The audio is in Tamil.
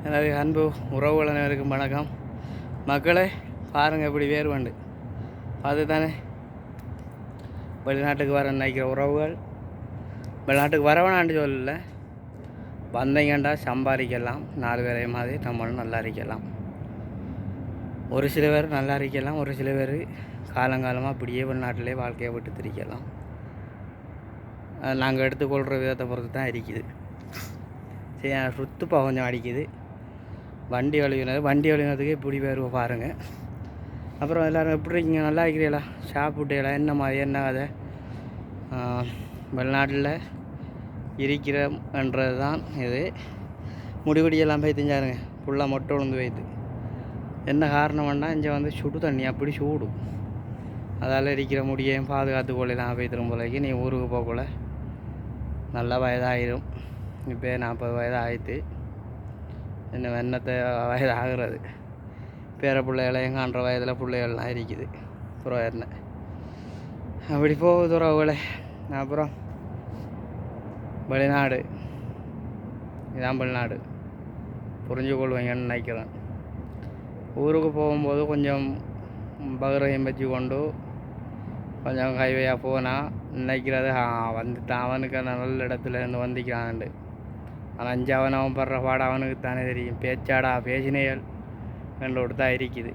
எனது அன்பு உறவுகள் அனைவருக்கும் வணக்கம். மக்களே பாருங்கள், இப்படி வேறுவண்டு அது தானே வெளிநாட்டுக்கு வர நினைக்கிற உறவுகள். வெளிநாட்டுக்கு வரவேணான்னு சொல்லல, வந்தீங்கண்டா சம்பாதிக்கலாம், 4 பேரை மாதிரி நம்மளும் நல்லா இருக்கலாம். ஒரு சில பேர் நல்லா இருக்கலாம், ஒரு சில பேர் காலங்காலமாக அப்படியே வெளிநாட்டிலே வாழ்க்கையை விட்டு திரிக்கலாம். நாங்கள் எடுத்துக்கொள்கிற விதத்தை பொறுத்து தான் இருக்குது. சரி, சுத்துப்பா கொஞ்சம் அடிக்குது. வண்டி வழினதுக்கு இப்படி பேருவை பாருங்கள். அப்புறம் எல்லோரும் எப்படி இருக்கீங்க? நல்லா இருக்கிறீங்களா? சாப்பிட்டீங்களா? என்ன மாதிரி என்ன கதை? வெளிநாட்டில் இருக்கிறன்றது தான் இது. முடிவெடியெல்லாம் போய் தெரிஞ்சாருங்க, ஃபுல்லாக மொட்டை விழுந்து போய்த்து. என்ன காரணம்னா இங்கே வந்து சுடு தண்ணி அப்படி சூடு, அதால் இருக்கிற முடியையும் பாதுகாத்து கொள்ளலாம். போய் திரும்பலைக்கு நீ ஊருக்கு போகக்குள்ள நல்ல வயதாகிடும். இப்போ 40 வயது ஆகிட்டு, இன்னும் வெண்ணத்தை வயது ஆகிறது. பேர பிள்ளைகளையும் காண்ற வயதில் பிள்ளைகள்லாம் இருக்குது. அப்புறம் என்ன அப்படி போகுது உறவுகளே. அப்புறம் வெளிநாடு இதான் வெளிநாடு, புரிஞ்சு கொள்வீங்கன்னு நினைக்கிறேன். ஊருக்கு போகும்போது கொஞ்சம் பகரையும் வச்சு கொண்டு கொஞ்சம் ஹைவேயாக போனால் நினைக்கிறது வந்துட்டான், அவனுக்கு நல்ல இடத்துல இருந்து வந்திக்கிறான்ண்டு. ஆனால் 5 அவன் படுற பாடம் அவனுக்கு தானே தெரியும். பேச்சாடா பேசினேகள் கண்டு கொடுத்தா இருக்குது.